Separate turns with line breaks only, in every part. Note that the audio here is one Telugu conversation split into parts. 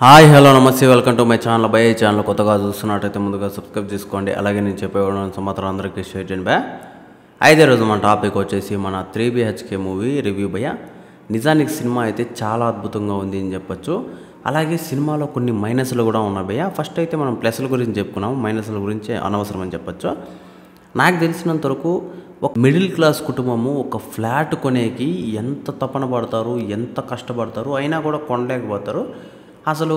హాయ్ హలో నమస్తే welcome to my channel by channel కొత్తగా చూస్తున్నట్టయితే ముందుగా సబ్స్క్రైబ్ చేసుకోండి. అలాగే నేను చెప్పేవాడు సమాచారం అందరికీ షేర్ చేయండి బా. అయితే రోజు మన టాపిక్ వచ్చేసి మన 3BHK మూవీ రివ్యూ భయ్య. నిజానికి సినిమా అయితే చాలా అద్భుతంగా ఉంది అని చెప్పొచ్చు. అలాగే సినిమాలో కొన్ని మైనస్లు కూడా ఉన్నాయి భయ్య. ఫస్ట్ అయితే మనం ప్లస్ల గురించి చెప్పుకున్నాం, మైనస్ల గురించి అనవసరం అని చెప్పొచ్చు. నాకు తెలిసినంత వరకు ఒక మిడిల్ క్లాస్ కుటుంబము ఒక ఫ్లాట్ కొనేకి ఎంత తపన పడతారు, ఎంత కష్టపడతారు, అయినా కూడా కొనలేకపోతారు. అసలు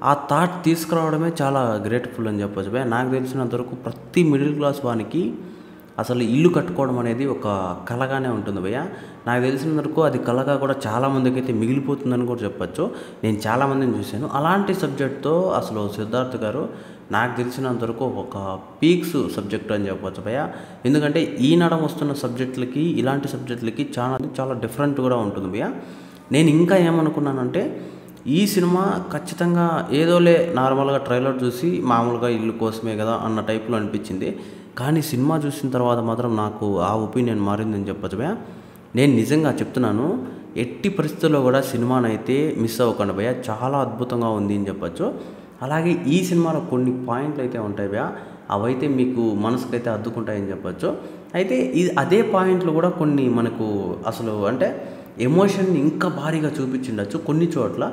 ఆ థాట్ తీసుకురావడమే చాలా గ్రేట్ఫుల్ అని చెప్పొచ్చు భయ్య. నాకు తెలిసినంతవరకు ప్రతి మిడిల్ క్లాస్ వానికి అసలు ఇల్లు కట్టుకోవడం అనేది ఒక కలగానే ఉంటుంది భయ్య. నాకు తెలిసినంతవరకు అది కలగా కూడా చాలామందికి అయితే మిగిలిపోతుందని కూడా చెప్పొచ్చు. నేను చాలామందిని చూశాను. అలాంటి సబ్జెక్ట్తో అసలు సిద్ధార్థ్ గారు నాకు తెలిసినంతవరకు ఒక పీక్స్ సబ్జెక్ట్ అని చెప్పొచ్చు భయ్య. ఎందుకంటే ఈనాడ వస్తున్న సబ్జెక్టులకి ఇలాంటి సబ్జెక్టులకి చాలా డిఫరెంట్ కూడా ఉంటుంది భయ్య. నేను ఇంకా ఏమనుకున్నానంటే ఈ సినిమా ఖచ్చితంగా ఏదోలే నార్మల్గా ట్రైలర్ చూసి మామూలుగా ఇల్లు కోసమే కదా అన్న టైప్లో అనిపించింది. కానీ సినిమా చూసిన తర్వాత మాత్రం నాకు ఆ ఒపీనియన్ మారిందని చెప్పొచ్చు భయ్య. నేను నిజంగా చెప్తున్నాను, ఎట్టి పరిస్థితుల్లో కూడా సినిమానైతే మిస్ అవ్వకండి భయ్య. చాలా అద్భుతంగా ఉంది అని చెప్పొచ్చు. అలాగే ఈ సినిమాలో కొన్ని పాయింట్లు అయితే ఉంటాయి భయ్య, అవైతే మీకు మనసుకైతే అద్దుకుంటాయని చెప్పొచ్చు. అయితే అదే పాయింట్లు కూడా కొన్ని మనకు అసలు అంటే ఎమోషన్ని ఇంకా భారీగా చూపించిండొచ్చు కొన్ని చోట్ల.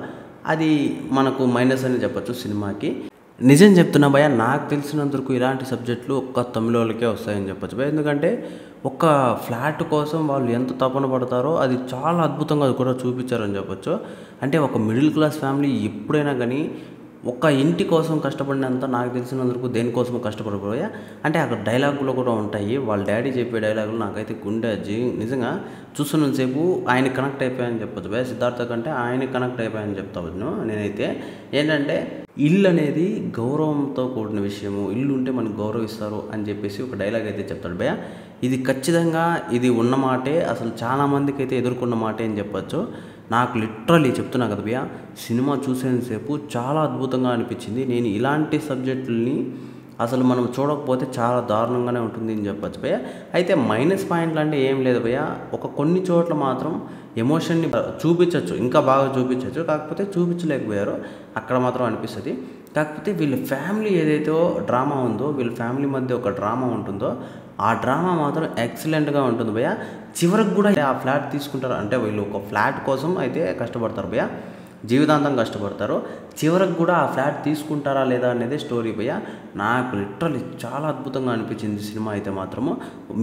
అది మనకు మైనస్ అని చెప్పొచ్చు సినిమాకి. నిజం చెప్తున్నా భయ్య, నాకు తెలిసినంతవరకు ఇలాంటి సబ్జెక్టులు ఒక్క తమిళ వాళ్ళకే వస్తాయని చెప్పొచ్చు భయ్య. ఎందుకంటే ఒక ఫ్లాట్ కోసం వాళ్ళు ఎంత తపన పడతారో అది చాలా అద్భుతంగా కూడా చూపించారని చెప్పొచ్చు. అంటే ఒక మిడిల్ క్లాస్ ఫ్యామిలీ ఎప్పుడైనా కానీ ఒక ఇంటి కోసం కష్టపడినంత నాకు తెలిసినందుకు దేనికోసమో కష్టపడిపోయా. అంటే అక్కడ డైలాగులు కూడా ఉంటాయి. వాళ్ళ డాడీ చెప్పే డైలాగులు నాకైతే గుండె నిజంగా చూస్తున్నంతసేపు ఆయన కనెక్ట్ అయిపోయాయని చెప్పొచ్చు భయ్య. సిద్ధార్థ కంటే ఆయన కనెక్ట్ అయిపోయాయని చెప్తాను నేనైతే. ఏంటంటే ఇల్లు అనేది గౌరవంతో కూడిన విషయము, ఇల్లు ఉంటే మనకు గౌరవిస్తారు అని చెప్పేసి ఒక డైలాగ్ అయితే చెప్తాడు భయ్య. ఇది ఖచ్చితంగా ఇది ఉన్న మాటే, అసలు చాలామందికి అయితే ఎదుర్కొన్న మాటే అని చెప్పొచ్చు. నాకు లిటరలీ చెప్తున్నా కదా భయ్య, సినిమా చూసేంతసేపు చాలా అద్భుతంగా అనిపించింది. నేను ఇలాంటి సబ్జెక్టుల్ని అసలు మనం చూడకపోతే చాలా దారుణంగానే ఉంటుంది అని చెప్పొచ్చు భయ్య. అయితే మైనస్ పాయింట్లు అంటే ఏం లేదు భయ్య. కొన్ని చోట్ల మాత్రం ఎమోషన్ని చూపించవచ్చు, ఇంకా బాగా చూపించవచ్చు. కాకపోతే చూపించలేకపోయారు అక్కడ మాత్రం అనిపిస్తుంది. కాకపోతే వీళ్ళ ఫ్యామిలీ ఏదైతే డ్రామా ఉందో, వీళ్ళ ఫ్యామిలీ మధ్య ఒక డ్రామా ఉంటుందో ఆ డ్రామా మాత్రం ఎక్సలెంట్గా ఉంటుంది భయ్య. చివరికి కూడా ఆ ఫ్లాట్ తీసుకుంటారు అంటే వీళ్ళు ఒక ఫ్లాట్ కోసం అయితే కష్టపడతారు భయ్య, జీవితాంతం కష్టపడతారు. చివరికి కూడా ఆ ఫ్లాట్ తీసుకుంటారా లేదా అనేది స్టోరీ భయ్య. నాకు లిటరల్లీ చాలా అద్భుతంగా అనిపించింది సినిమా అయితే మాత్రము.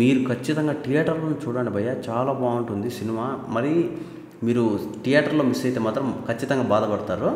మీరు ఖచ్చితంగా థియేటర్లో చూడండి భయ్య, చాలా బాగుంటుంది సినిమా. మరి మీరు థియేటర్లో మిస్ అయితే మాత్రం ఖచ్చితంగా బాధపడతారు.